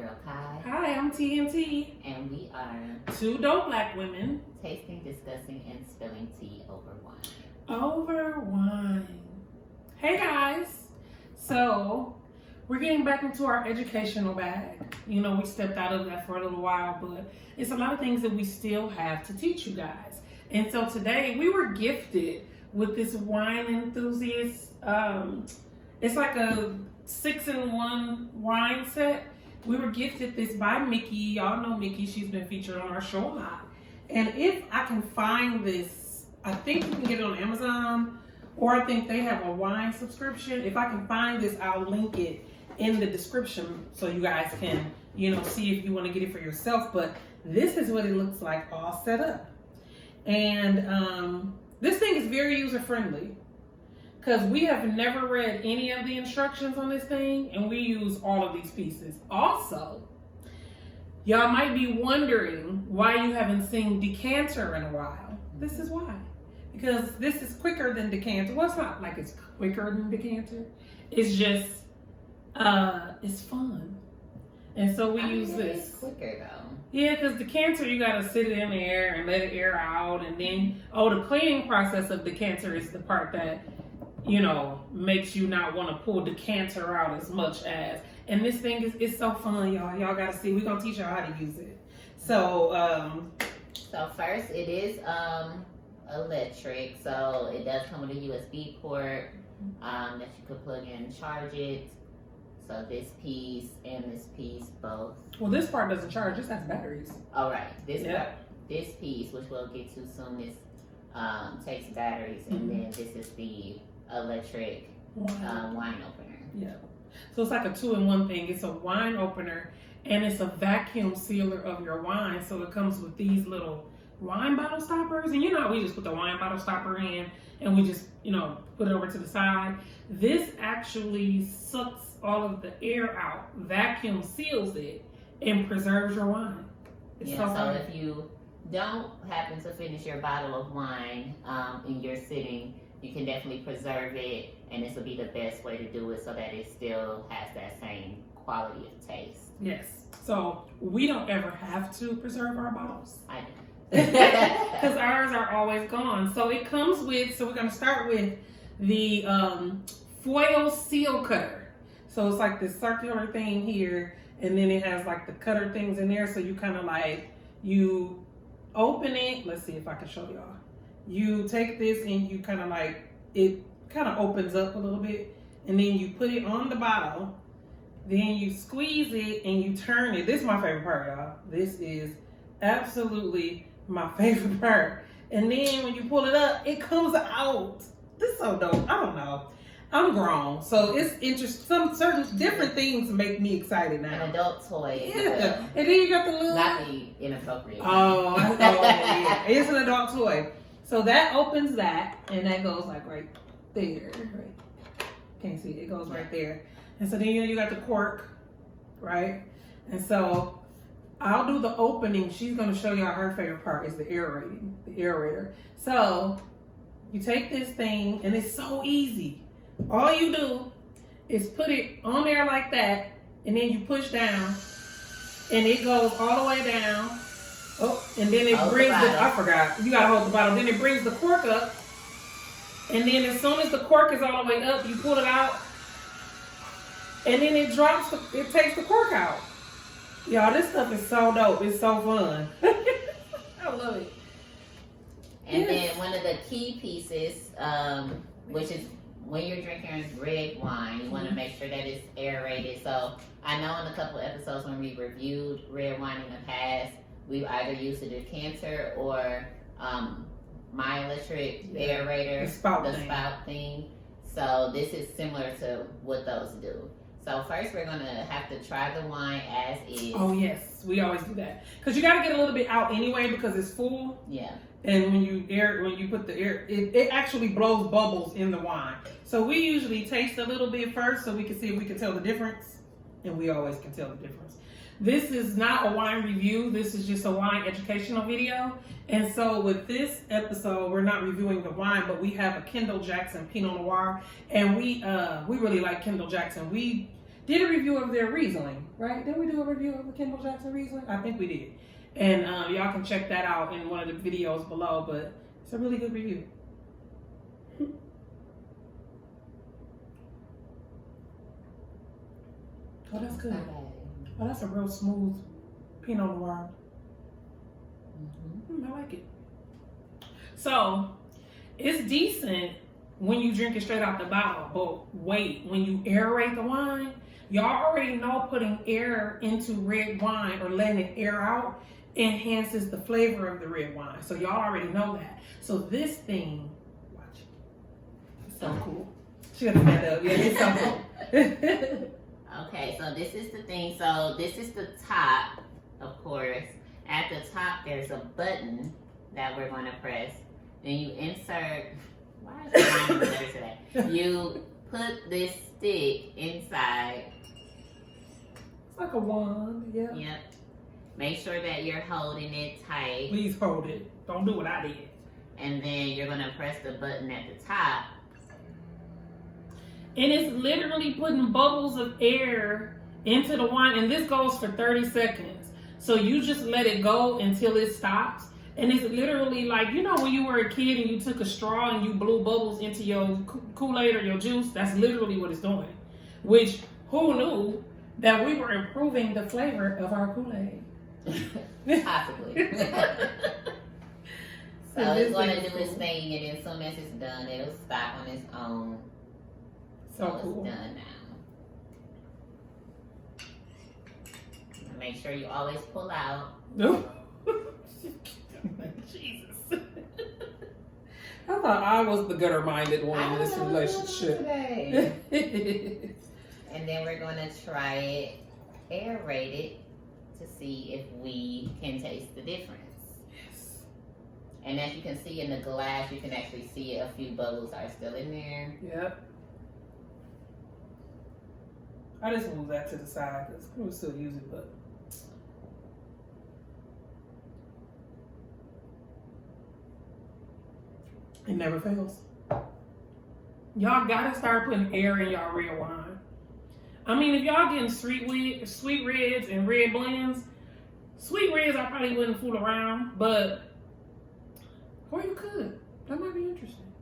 girl Kai. Hi, I'm TNT. And we are two dope black women tasting, discussing, and spilling tea over wine. Over wine. Hey guys. So, we're getting back into our educational bag. You know, we stepped out of that for a little while, but it's a lot of things that we still have to teach you guys. And so today we were gifted with this wine enthusiast. It's like a 6-in-1 wine set. We were gifted this by Mickey. Y'all know Mickey. She's been featured on our show a lot. And if I can find this, I think you can get it on Amazon, or I think they have a wine subscription. If I can find this, I'll link it in the description so you guys can, you know, see if you want to get it for yourself. But this is what it looks like all set up. And this thing is very user-friendly, because we have never read any of the instructions on this thing, and we use all of these pieces. Also, y'all might be wondering why you haven't seen decanter in a while. This is why. Because this is quicker than decanter. Well, it's not like it's quicker than decanter. It's just, it's fun. And so we use this. It's quicker though. Yeah, because decanter, you gotta sit it in there and let it air out, and then, the cleaning process of decanter is the part that, you know, makes you not want to pull decanter out as much as. And this thing is so fun, y'all. Y'all gotta see. We're gonna teach y'all how to use it. So, so first it is electric, so it does come with a USB port that you could plug in and charge it. So this piece and this piece both. Well, this part doesn't charge. This has batteries. All right, this piece, which we'll get to soon, this takes batteries, and then this is the electric wine opener. Yeah. So it's like a 2-in-1 thing. It's a wine opener, and it's a vacuum sealer of your wine. So it comes with these little wine bottle stoppers, and you know how we just put the wine bottle stopper in and we just, you know, put it over to the side. This actually sucks all of the air out, vacuum seals it, and preserves your wine. It's so if you don't happen to finish your bottle of wine in your sitting, you can definitely preserve it, and this will be the best way to do it so that it still has that same quality of taste. Yes. So we don't ever have to preserve our bottles. I do. Because ours are always gone. So it comes with, so we're going to start with the foil seal cutter. So it's like this circular thing here, and then it has like the cutter things in there. So you kind of like, you open it. Let's see if I can show y'all. You take this and you kind of like, it kind of opens up a little bit, and then you put it on the bottle. Then you squeeze it and you turn it. This is my favorite part, y'all. This is absolutely my favorite part. And then when you pull it up, it comes out. This is so dope. I don't know. I'm grown, so it's interesting. Some certain different things make me excited now. An adult toy. Yeah. And then you got the little. Not the inappropriate. Oh, yeah. It's an adult toy. So that opens that, and that goes like right there. Right. Can't see it. It goes right there. And so then you got the cork, right? And so I'll do the opening. She's going to show y'all her favorite part is the aerator. So you take this thing, and it's so easy. All you do is put it on there like that, and then you push down, and it goes all the way down. Oh, and then it brings I forgot. You got to hold the bottle. Then it brings the cork up, and then as soon as the cork is all the way up, you pull it out, and then it drops, it takes the cork out. Y'all, this stuff is so dope. It's so fun. I love it. And then one of the key pieces, which is when you're drinking red wine, you want to make sure that it's aerated. So I know in a couple of episodes when we reviewed red wine in the past, we've either used a decanter or my electric aerator, the spout thing. So this is similar to what those do. So first we're going to have to try the wine as is. Oh yes, we always do that. Because you got to get a little bit out anyway because it's full. Yeah. And when you put the air, it actually blows bubbles in the wine. So we usually taste a little bit first so we can see if we can tell the difference. And we always can tell the difference. This is not a wine review. This is just a wine educational video. And so with this episode, we're not reviewing the wine, but we have a Kendall Jackson Pinot Noir. And we really like Kendall Jackson. We did a review of their Riesling, right? Did we do a review of the Kendall Jackson Riesling? I think we did. And y'all can check that out in one of the videos below, but it's a really good review. Oh, that's good. Oh, that's a real smooth Pinot Noir. I like it. So, it's decent when you drink it straight out the bottle, but wait, when you aerate the wine, y'all already know putting air into red wine or letting it air out enhances the flavor of the red wine. So y'all already know that. So this thing, watch it. It's so cool. She got to stand up. Yeah, it's so cool. Okay, so this is the thing. So this is the top, of course. At the top, there's a button that we're going to press. Then you insert. Why is it mine better today? You put this stick inside. It's like a wand. Yeah. Yep. Make sure that you're holding it tight. Please hold it. Don't do what I did. And then you're going to press the button at the top. And it's literally putting bubbles of air into the wine. And this goes for 30 seconds. So you just let it go until it stops. And it's literally like, you know, when you were a kid and you took a straw and you blew bubbles into your Kool-Aid or your juice, that's literally what it's doing. Which, who knew that we were improving the flavor of our Kool-Aid? Possibly. So it's going to do its thing, and then as soon as it's done, it'll stop on its own. So cool. It's done now. Make sure you always pull out. No. Jesus. I thought I was the gutter-minded one in this relationship. And then we're going to try it aerated to see if we can taste the difference. Yes. And as you can see in the glass, you can actually see a few bubbles are still in there. Yep. I just move that to the side because we'll still use it, but. It never fails. Y'all gotta start putting air in y'all red wine. I mean, if y'all getting sweet reds and red blends, sweet reds I probably wouldn't fool around, but or you could. That might be interesting.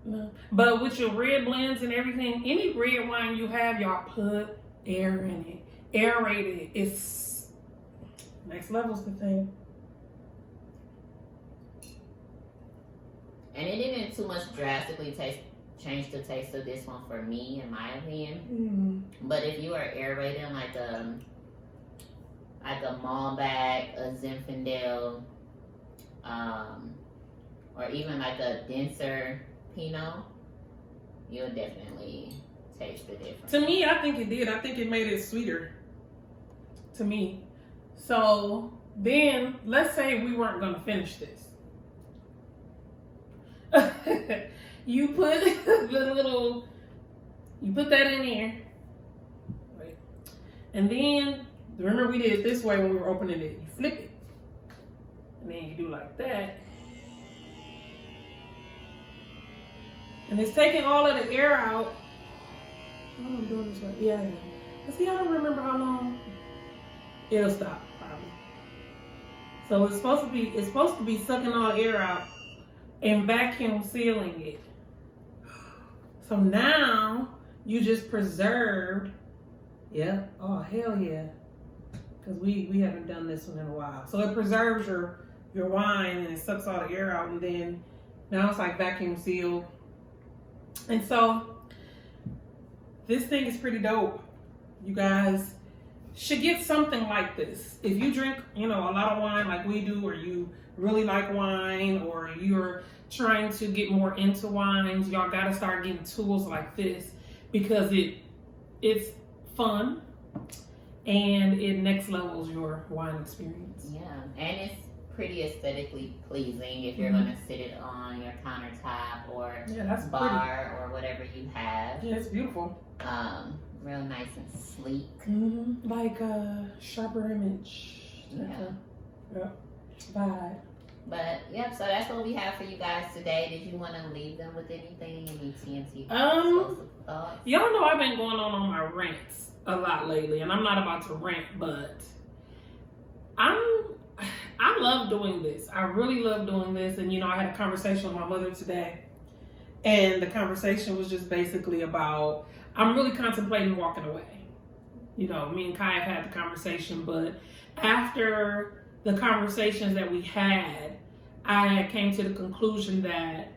No. But with your red blends and everything, any red wine you have, y'all put air in it. Aerate it. It's next level's the thing. And it didn't too much drastically change the taste of this one for me, in my opinion. But if you are aerating like a Malbec, a Zinfandel, or even like a denser Pinot, you'll definitely taste the difference. To me, I think it did. I think it made it sweeter. To me. So then, let's say we weren't going to finish this. You put you put that in there. Right. And then, remember we did it this way when we were opening it. You flip it. And then you do like that. And it's taking all of the air out. I don't know if I'm doing this right. Yeah, I am. But see, I don't remember how long it'll stop, probably. So it's supposed to be sucking all the air out and vacuum sealing it. So now you just preserved. Yeah. Oh hell yeah. Because we haven't done this one in a while. So it preserves your wine and it sucks all the air out, and then now it's like vacuum sealed. And so this thing is pretty dope. You guys should get something like this. If you drink, a lot of wine like we do, or you really like wine, or you're trying to get more into wines, y'all gotta start getting tools like this, because it's fun and it next levels your wine experience. Yeah, and it's pretty aesthetically pleasing if you're gonna sit it on your countertop or bar or whatever you have. Yeah, it's beautiful. Real nice and sleek. Like a sharper image. Yeah. Vibe. But yep, so that's what we have for you guys today. Did you want to leave them with anything? Any TNT thoughts? Y'all know I've been going on my rants a lot lately, and I'm not about to rant, but I love doing this. I really love doing this. And I had a conversation with my mother today, and the conversation was just basically about I'm really contemplating walking away. Me and Kai have had the conversation, but after the conversations that we had, I came to the conclusion that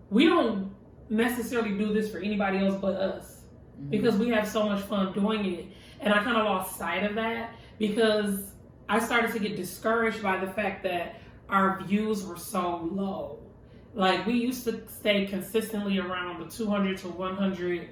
we don't necessarily do this for anybody else but us, because we have so much fun doing it. And I kind of lost sight of that because I started to get discouraged by the fact that our views were so low. Like, we used to stay consistently around the 200 to 100,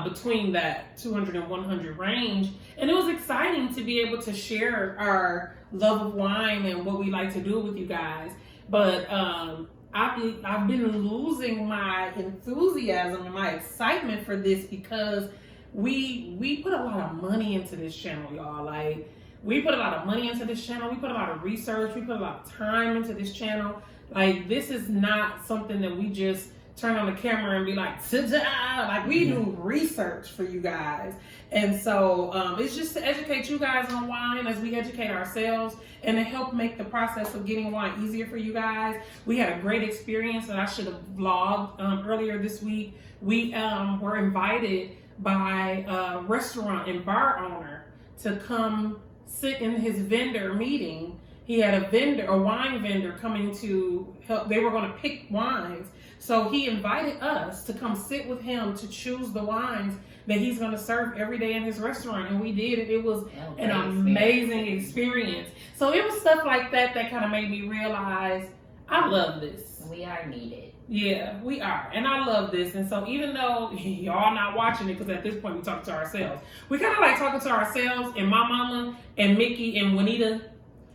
between that 200 and 100 range. And it was exciting to be able to share our love of wine and what we like to do with you guys. But I've been losing my enthusiasm and my excitement for this because we put a lot of money into this channel, y'all. Like, we put a lot of money into this channel. We put a lot of research. We put a lot of time into this channel. Like, this is not something that we just turn on the camera and be like, ta-da! Like, we do research for you guys. And so it's just to educate you guys on wine as we educate ourselves and to help make the process of getting wine easier for you guys. We had a great experience that I should have vlogged earlier this week. We were invited by a restaurant and bar owner to come sit in his vendor meeting. He had a wine vendor coming to help. They were going to pick wines. So he invited us to come sit with him to choose the wines that he's going to serve every day in his restaurant. And we did it. It was an amazing experience. So it was stuff like that that kind of made me realize I love this. We are needed. Yeah, we are. And I love this. And so even though y'all not watching it, because at this point we talk to ourselves, we kind of like talking to ourselves and my mama and Mickey and Juanita.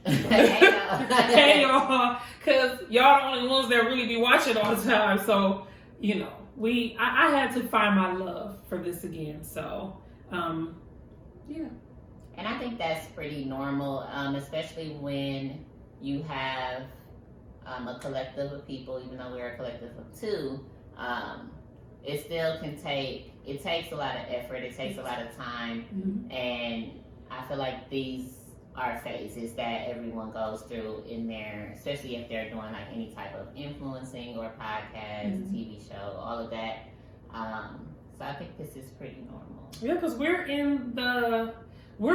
Hey y'all, because y'all the only ones that really be watching all the time. So I had to find my love for this again. So yeah, and I think that's pretty normal, especially when you have a collective of people. Even though we're a collective of two, it still takes a lot of effort. It takes a lot of time, and I feel like these are phases that everyone goes through in there, especially if they're doing like any type of influencing or podcast, TV show, all of that. So I think this is pretty normal. Yeah, because we're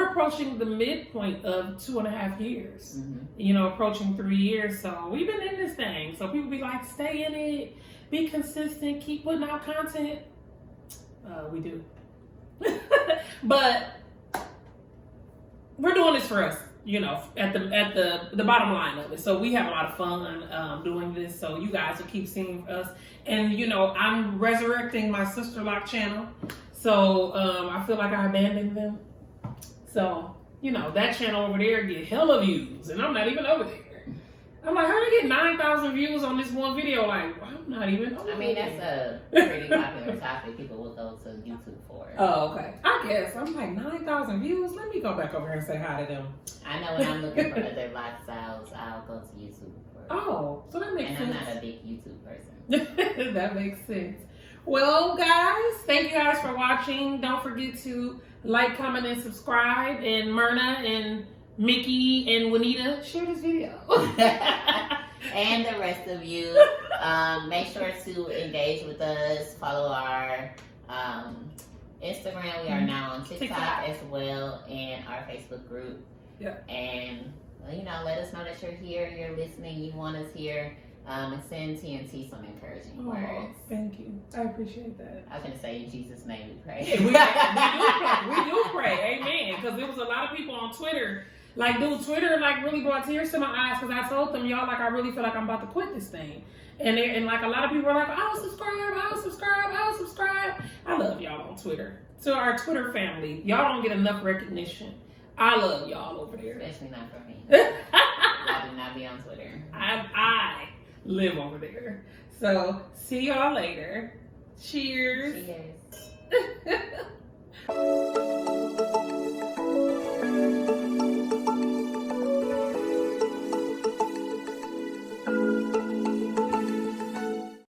approaching the midpoint of 2.5 years. Approaching 3 years. So we've been in this thing. So people be like, stay in it, be consistent, keep putting out content. We do. But we're doing this for us, at the bottom line of it. So we have a lot of fun doing this. So you guys will keep seeing us. And, I'm resurrecting my Sister Lock channel. So I feel like I abandoned them. So, that channel over there get hella views. And I'm not even over there. I'm like, how do I get 9,000 views on this one video? Like, I'm not even over there. That's a pretty popular topic people will go to YouTube for. Oh, okay. I guess. I'm like, 9,000 views? Let me go back over here and say hi to them. I know when I'm looking for other lifestyles, I'll go to YouTube for. Oh, so that makes sense. And I'm not a big YouTube person. That makes sense. Well, guys, thank you guys for watching. Don't forget to like, comment, and subscribe. And Myrna and Mickey and Juanita, share this video. And the rest of you, make sure to engage with us. Follow our Instagram. We are now on TikTok as well, and our Facebook group. Yeah. And let us know that you're here, you're listening, you want us here. And send TNT some encouraging words. Thank you. I appreciate that. I was going to say, in Jesus' name we pray. We do pray. Amen. Because there was a lot of people on Twitter. Like, dude, Twitter really brought tears to my eyes because I told them, y'all, I really feel like I'm about to quit this thing. And a lot of people were like, I'll subscribe. I love y'all on Twitter. To our Twitter family, y'all don't get enough recognition. I love y'all over there. Especially not for me. I do not be on Twitter. I live over there. So, see y'all later. Cheers. Cheers.